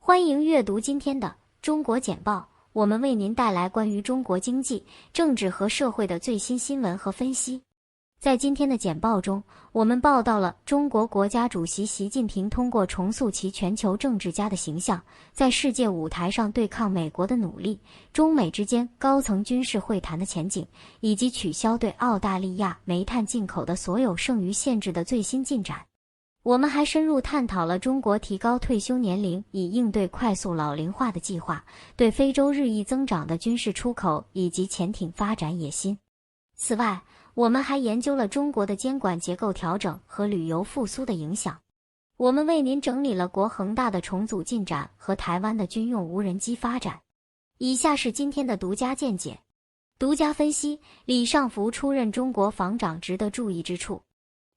欢迎阅读今天的中国简报，我们为您带来关于中国经济、政治和社会的最新新闻和分析。在今天的简报中，我们报道了中国国家主席习近平通过重塑其全球政治家的形象，在世界舞台上对抗美国的努力，中美之间高层军事会谈的前景，以及取消对澳大利亚煤炭进口的所有剩余限制的最新进展。我们还深入探讨了中国提高退休年龄以应对快速老龄化的计划，对非洲日益增长的军事出口以及潜艇发展野心。此外，我们还研究了中国的监管结构调整和旅游复苏的影响。我们为您整理了国恒大的重组进展和台湾的军用无人机发展。以下是今天的独家见解。独家分析：李尚福出任中国防长值得注意之处。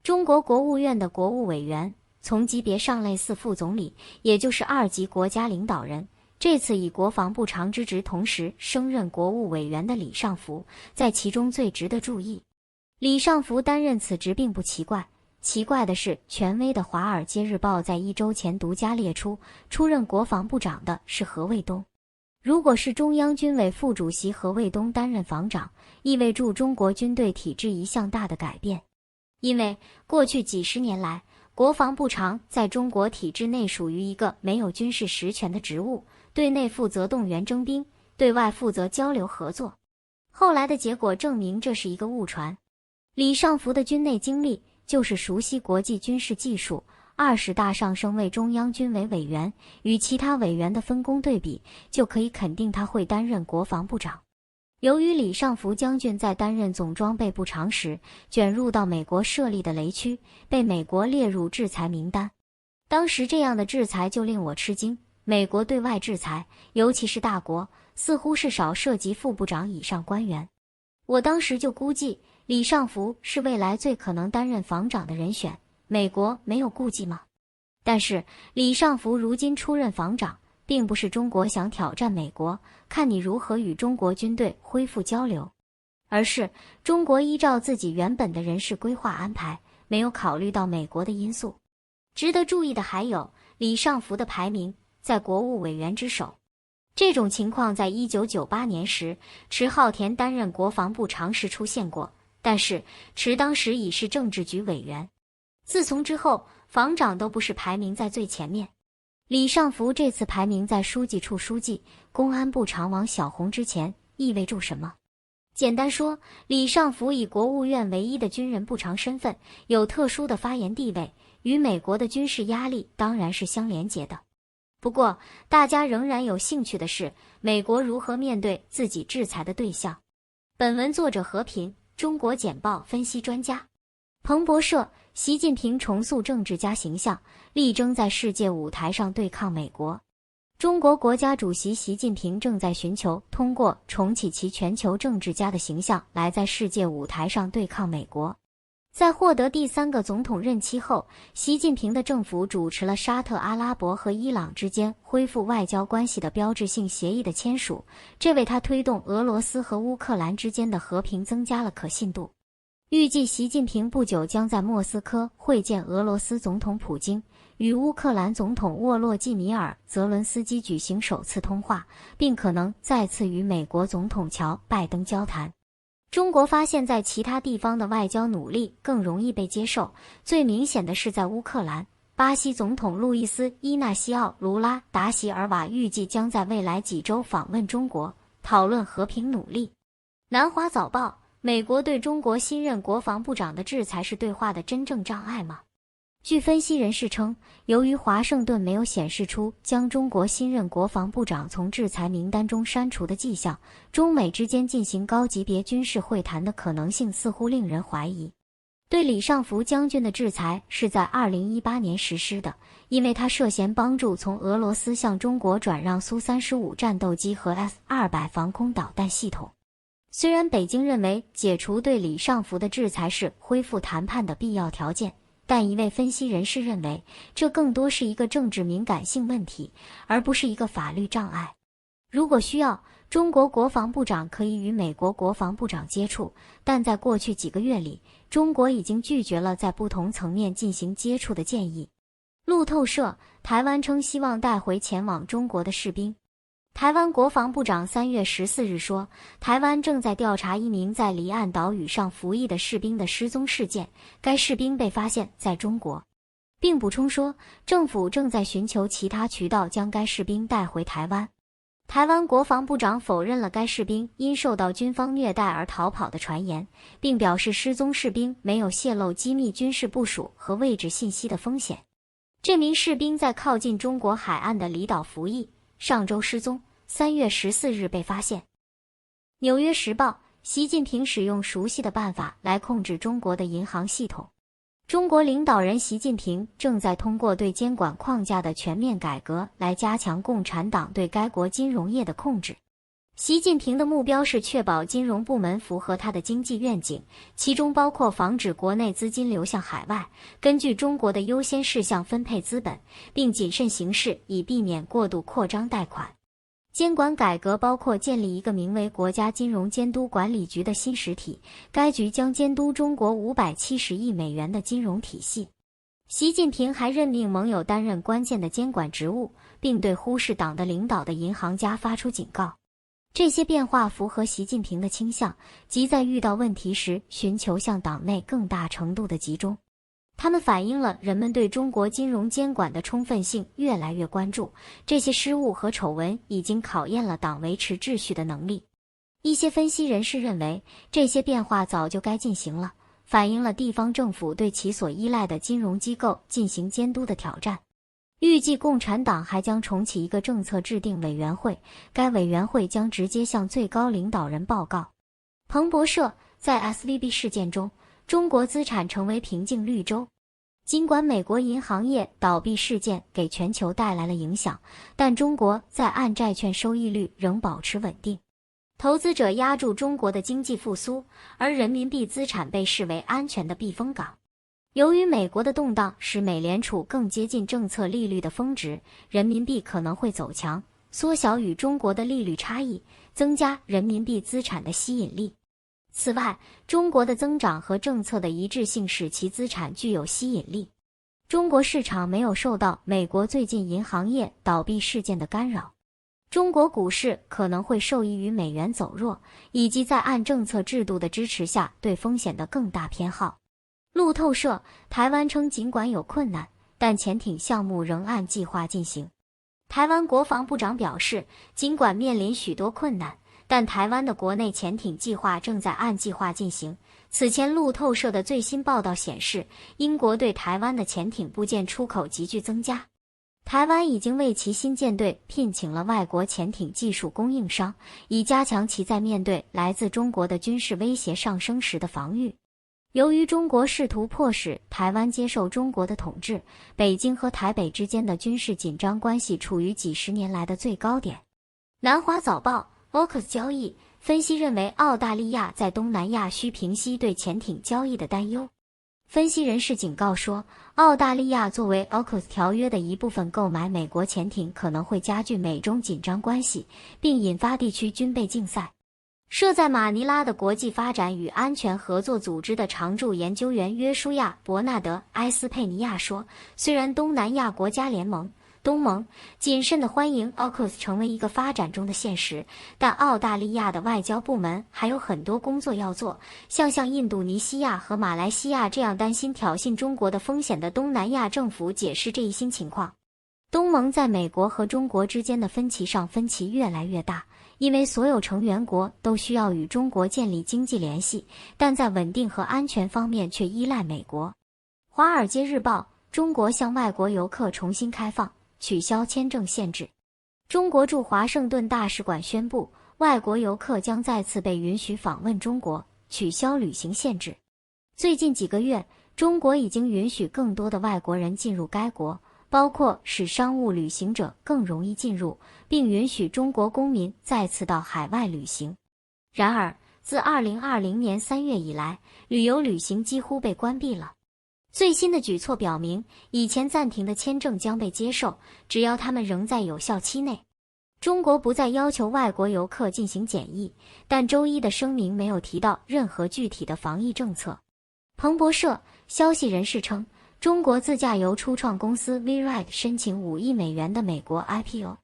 中国国务院的国务委员，从级别上类似副总理，也就是2级国家领导人。这次以国防部长之职同时升任国务委员的李尚福，在其中最值得注意。李尚福担任此职并不奇怪，奇怪的是，权威的《华尔街日报》在1周前独家列出，出任国防部长的是何卫东。如果是中央军委副主席何卫东担任防长，意味着中国军队体制一项大的改变。因为过去几十年来，国防部长在中国体制内属于一个没有军事实权的职务，对内负责动员征兵，对外负责交流合作。后来的结果证明这是一个误传。李尚福的军内经历就是熟悉国际军事技术，20大上升为中央军委委员，与其他委员的分工对比，就可以肯定他会担任国防部长。由于李尚福将军在担任总装备部长时卷入到美国设立的雷区，被美国列入制裁名单。当时这样的制裁就令我吃惊，美国对外制裁，尤其是大国，似乎是少涉及副部长以上官员。我当时就估计，李尚福是未来最可能担任防长的人选，美国没有顾忌吗？但是李尚福如今出任防长，并不是中国想挑战美国，看你如何与中国军队恢复交流，而是中国依照自己原本的人事规划安排，没有考虑到美国的因素。值得注意的还有，李尚福的排名在国务委员之首。这种情况在1998年时，迟浩田担任国防部长时出现过，但是迟当时已是政治局委员。自从之后，防长都不是排名在最前面。李尚福这次排名在书记处书记、公安部长王小洪之前，意味着什么？简单说，李尚福以国务院唯一的军人部长身份，有特殊的发言地位，与美国的军事压力当然是相连结的。不过，大家仍然有兴趣的是，美国如何面对自己制裁的对象。本文作者和平，中国简报分析专家。彭博社：习近平重塑政治家形象，力争在世界舞台上对抗美国。中国国家主席习近平正在寻求通过重启其全球政治家的形象来在世界舞台上对抗美国。在获得第3个总统任期后，习近平的政府主持了沙特阿拉伯和伊朗之间恢复外交关系的标志性协议的签署，这为他推动俄罗斯和乌克兰之间的和平增加了可信度。预计习近平不久将在莫斯科会见俄罗斯总统普京，与乌克兰总统沃洛季米尔·泽伦斯基举行首次通话，并可能再次与美国总统乔·拜登交谈。中国发现在其他地方的外交努力更容易被接受，最明显的是在乌克兰。巴西总统路易斯·伊纳西奥·卢拉·达席尔瓦预计将在未来几周访问中国，讨论和平努力。南华早报：美国对中国新任国防部长的制裁是对话的真正障碍吗？据分析人士称，由于华盛顿没有显示出将中国新任国防部长从制裁名单中删除的迹象，中美之间进行高级别军事会谈的可能性似乎令人怀疑。对李尚福将军的制裁是在2018年实施的，因为他涉嫌帮助从俄罗斯向中国转让苏35战斗机和 S-200防空导弹系统。虽然北京认为解除对李尚福的制裁是恢复谈判的必要条件，但一位分析人士认为，这更多是一个政治敏感性问题，而不是一个法律障碍。如果需要，中国国防部长可以与美国国防部长接触，但在过去几个月里，中国已经拒绝了在不同层面进行接触的建议。路透社，台湾称希望带回前往中国的士兵。台湾国防部长3月14日说，台湾正在调查一名在离岸岛屿上服役的士兵的失踪事件，该士兵被发现在中国，并补充说，政府正在寻求其他渠道将该士兵带回台湾。台湾国防部长否认了该士兵因受到军方虐待而逃跑的传言，并表示失踪士兵没有泄露机密军事部署和位置信息的风险。这名士兵在靠近中国海岸的离岛服役，上周失踪，3月14日被发现。纽约时报，习近平使用熟悉的办法来控制中国的银行系统。中国领导人习近平正在通过对监管框架的全面改革来加强共产党对该国金融业的控制。习近平的目标是确保金融部门符合他的经济愿景，其中包括防止国内资金流向海外，根据中国的优先事项分配资本，并谨慎行事，以避免过度扩张贷款。监管改革包括建立一个名为国家金融监督管理局的新实体，该局将监督中国570亿美元的金融体系。习近平还任命盟友担任关键的监管职务，并对忽视党的领导的银行家发出警告。这些变化符合习近平的倾向，即在遇到问题时寻求向党内更大程度的集中。他们反映了人们对中国金融监管的充分性越来越关注，这些失误和丑闻已经考验了党维持秩序的能力。一些分析人士认为，这些变化早就该进行了，反映了地方政府对其所依赖的金融机构进行监督的挑战。预计共产党还将重启一个政策制定委员会，该委员会将直接向最高领导人报告。彭博社，在 SVB 事件中，中国资产成为平静绿洲。尽管美国银行业倒闭事件给全球带来了影响，但中国在岸债券收益率仍保持稳定。投资者押注中国的经济复苏，而人民币资产被视为安全的避风港。由于美国的动荡使美联储更接近政策利率的峰值，人民币可能会走强，缩小与中国的利率差异，增加人民币资产的吸引力。此外，中国的增长和政策的一致性使其资产具有吸引力。中国市场没有受到美国最近银行业倒闭事件的干扰。中国股市可能会受益于美元走弱，以及在岸政策制度的支持下对风险的更大偏好。路透社，台湾称尽管有困难，但潜艇项目仍按计划进行。台湾国防部长表示，尽管面临许多困难，但台湾的国内潜艇计划正在按计划进行。此前路透社的最新报道显示，英国对台湾的潜艇部件出口急剧增加。台湾已经为其新舰队聘请了外国潜艇技术供应商，以加强其在面对来自中国的军事威胁上升时的防御。由于中国试图迫使台湾接受中国的统治，北京和台北之间的军事紧张关系处于几十年来的最高点。南华早报 AUKUS 交易分析认为，澳大利亚在东南亚需平息对潜艇交易的担忧。分析人士警告说，澳大利亚作为 AUKUS 条约的一部分购买美国潜艇可能会加剧美中紧张关系，并引发地区军备竞赛。设在马尼拉的国际发展与安全合作组织的常驻研究员约书亚·伯纳德·埃斯佩尼亚说，虽然东南亚国家联盟东盟谨慎地欢迎 AUKUS 成为一个发展中的现实，但澳大利亚的外交部门还有很多工作要做，向印度尼西亚和马来西亚这样担心挑衅中国的风险的东南亚政府解释这一新情况。东盟在美国和中国之间的分歧越来越大，因为所有成员国都需要与中国建立经济联系，但在稳定和安全方面却依赖美国。华尔街日报，中国向外国游客重新开放，取消签证限制。中国驻华盛顿大使馆宣布，外国游客将再次被允许访问中国，取消旅行限制。最近几个月，中国已经允许更多的外国人进入该国，包括使商务旅行者更容易进入，并允许中国公民再次到海外旅行。然而，自2020年3月以来，旅游旅行几乎被关闭了。最新的举措表明，以前暂停的签证将被接受，只要他们仍在有效期内。中国不再要求外国游客进行检疫，但周一的声明没有提到任何具体的防疫政策。彭博社消息人士称，中国自驾游初创公司 WeRide 申请5亿美元的美国 IPO。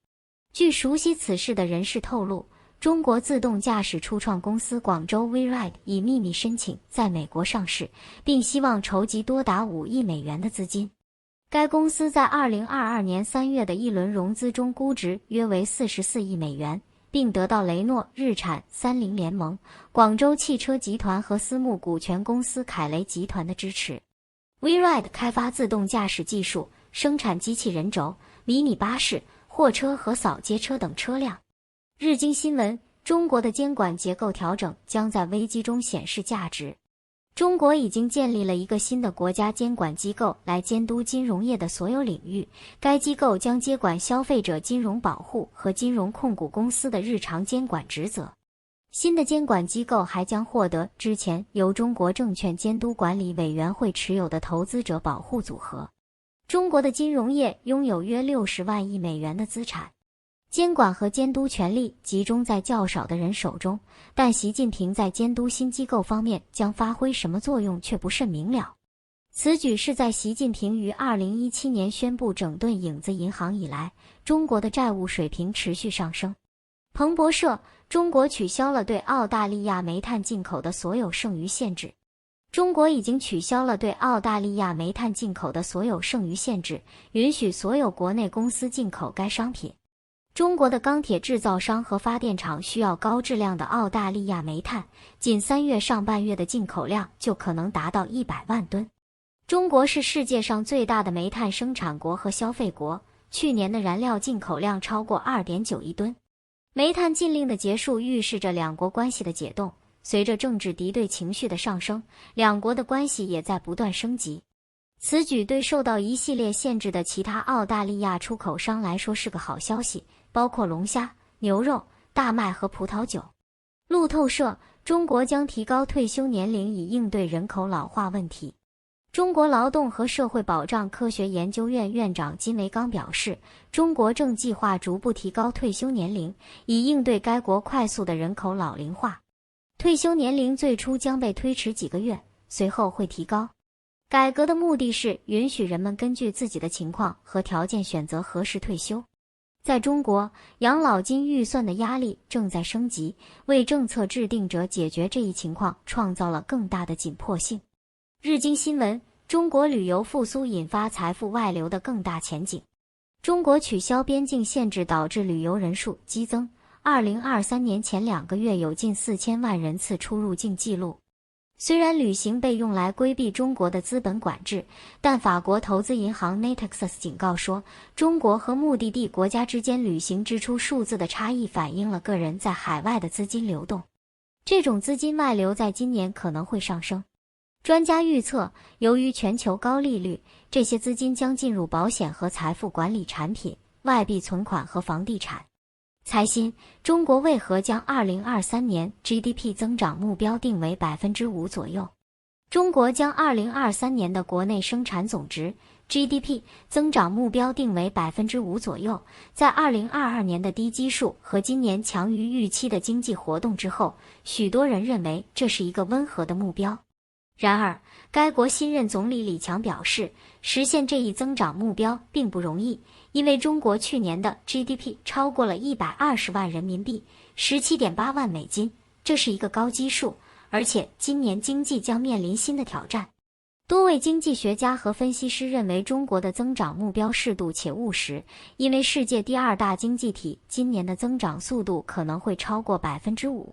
据熟悉此事的人士透露，中国自动驾驶初创公司广州 WeRide 已秘密申请在美国上市，并希望筹集多达5亿美元的资金。该公司在2022年3月的一轮融资中估值约为44亿美元，并得到雷诺、日产、30联盟、广州汽车集团和私募股权公司凯雷集团的支持。WeRide 开发自动驾驶技术，生产机器人轴、迷你巴士、货车和扫街车等车辆。日经新闻：中国的监管结构调整将在危机中显示价值。中国已经建立了一个新的国家监管机构来监督金融业的所有领域，该机构将接管消费者金融保护和金融控股公司的日常监管职责。新的监管机构还将获得之前由中国证券监督管理委员会持有的投资者保护组合。中国的金融业拥有约60万亿美元的资产。监管和监督权力集中在较少的人手中，但习近平在监督新机构方面将发挥什么作用却不甚明了。此举是在习近平于2017年宣布整顿影子银行以来，中国的债务水平持续上升。彭博社：中国取消了对澳大利亚煤炭进口的所有剩余限制。中国已经取消了对澳大利亚煤炭进口的所有剩余限制，允许所有国内公司进口该商品。中国的钢铁制造商和发电厂需要高质量的澳大利亚煤炭，仅3月上半月的进口量就可能达到100万吨。中国是世界上最大的煤炭生产国和消费国，去年的燃料进口量超过 2.9 亿吨。煤炭禁令的结束预示着两国关系的解冻，随着政治敌对情绪的上升，两国的关系也在不断升级。此举对受到一系列限制的其他澳大利亚出口商来说是个好消息，包括龙虾、牛肉、大麦和葡萄酒。路透社：中国将提高退休年龄以应对人口老化问题。中国劳动和社会保障科学研究院院长金维刚表示，中国正计划逐步提高退休年龄，以应对该国快速的人口老龄化。退休年龄最初将被推迟几个月，随后会提高。改革的目的是允许人们根据自己的情况和条件选择何时退休。在中国，养老金预算的压力正在升级，为政策制定者解决这一情况创造了更大的紧迫性。日经新闻：中国旅游复苏引发财富外流的更大前景。中国取消边境限制导致旅游人数激增，2023年前2个月有近4000万人次出入境记录。虽然旅行被用来规避中国的资本管制，但法国投资银行 Natixis 警告说，中国和目的地国家之间旅行支出数字的差异反映了个人在海外的资金流动。这种资金外流在今年可能会上升。专家预测，由于全球高利率，这些资金将进入保险和财富管理产品、外币存款和房地产。财新：中国为何将2023年 GDP 增长目标定为 5% 左右？中国将2023年的国内生产总值 GDP 增长目标定为 5% 左右。在2022年的低基数和今年强于预期的经济活动之后，许多人认为这是一个温和的目标。然而，该国新任总理李强表示，实现这一增长目标并不容易，因为中国去年的 GDP 超过了120万人民币 17.8 万美金，这是一个高基数，而且今年经济将面临新的挑战。多位经济学家和分析师认为中国的增长目标适度且务实，因为世界第2大经济体今年的增长速度可能会超过 5%。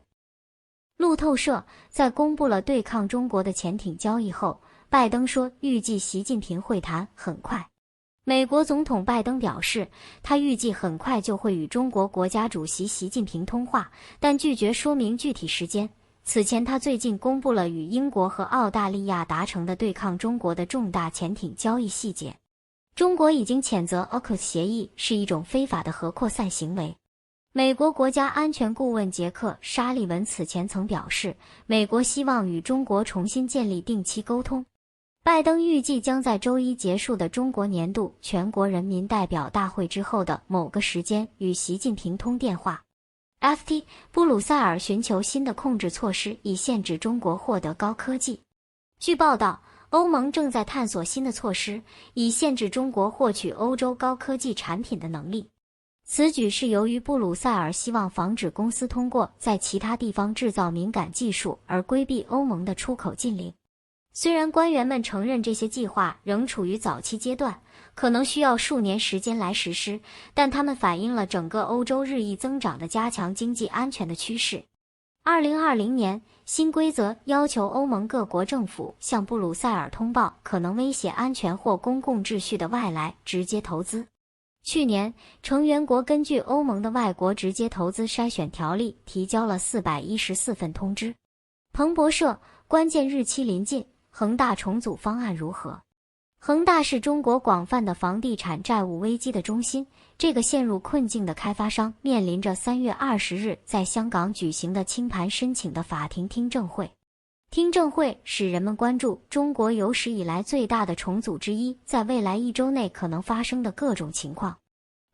路透社：在公布了对抗中国的潜艇交易后，拜登说预计习近平会谈很快。美国总统拜登表示，他预计很快就会与中国国家主席习近平通话，但拒绝说明具体时间。此前，他最近公布了与英国和澳大利亚达成的对抗中国的重大潜艇交易细节。中国已经谴责 AUKUS 协议是一种非法的核扩散行为。美国国家安全顾问杰克·沙利文此前曾表示，美国希望与中国重新建立定期沟通。拜登预计将在周一结束的中国年度全国人民代表大会之后的某个时间与习近平通电话。FT 布鲁塞尔寻求新的控制措施以限制中国获得高科技。据报道，欧盟正在探索新的措施，以限制中国获取欧洲高科技产品的能力。此举是由于布鲁塞尔希望防止公司通过在其他地方制造敏感技术而规避欧盟的出口禁令。虽然官员们承认这些计划仍处于早期阶段，可能需要数年时间来实施，但它们反映了整个欧洲日益增长的加强经济安全的趋势。2020年，新规则要求欧盟各国政府向布鲁塞尔通报可能威胁安全或公共秩序的外来直接投资。去年，成员国根据欧盟的外国直接投资筛选条例提交了414份通知。彭博社，关键日期临近，恒大重组方案如何？恒大是中国广泛的房地产债务危机的中心，这个陷入困境的开发商面临着3月20日在香港举行的清盘申请的法庭听证会。听证会使人们关注中国有史以来最大的重组之一在未来1周内可能发生的各种情况。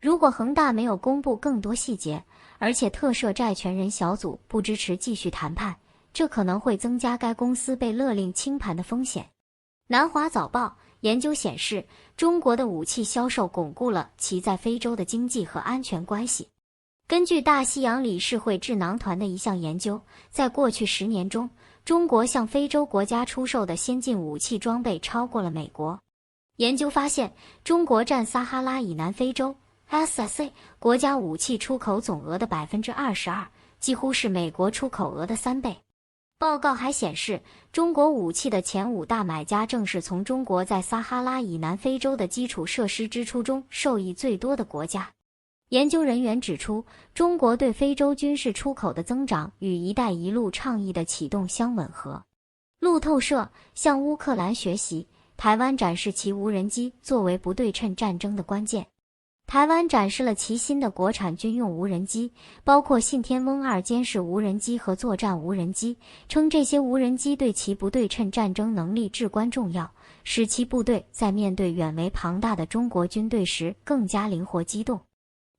如果恒大没有公布更多细节，而且特赦债权人小组不支持继续谈判，这可能会增加该公司被勒令清盘的风险。南华早报研究显示，中国的武器销售巩固了其在非洲的经济和安全关系。根据大西洋理事会智囊团的一项研究，在过去10年中，中国向非洲国家出售的先进武器装备超过了美国。研究发现，中国占撒哈拉以南非洲 SSA 国家武器出口总额的22%，几乎是美国出口额的3倍。报告还显示，中国武器的前5大买家正是从中国在撒哈拉以南非洲的基础设施支出中受益最多的国家。研究人员指出，中国对非洲军事出口的增长与“一带一路”倡议的启动相吻合。路透社向乌克兰学习，台湾展示其无人机作为不对称战争的关键。台湾展示了其新的国产军用无人机，包括信天翁2监视无人机和作战无人机，称这些无人机对其不对称战争能力至关重要，使其部队在面对远为庞大的中国军队时更加灵活机动。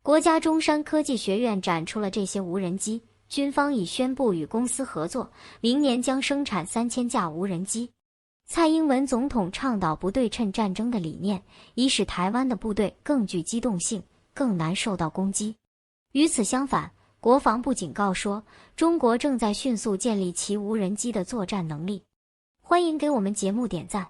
国家中山科技学院展出了这些无人机，军方已宣布与公司合作，明年将生产3000架无人机。蔡英文总统倡导不对称战争的理念，以使台湾的部队更具机动性，更难受到攻击。与此相反，国防部警告说，中国正在迅速建立其无人机的作战能力。欢迎给我们节目点赞。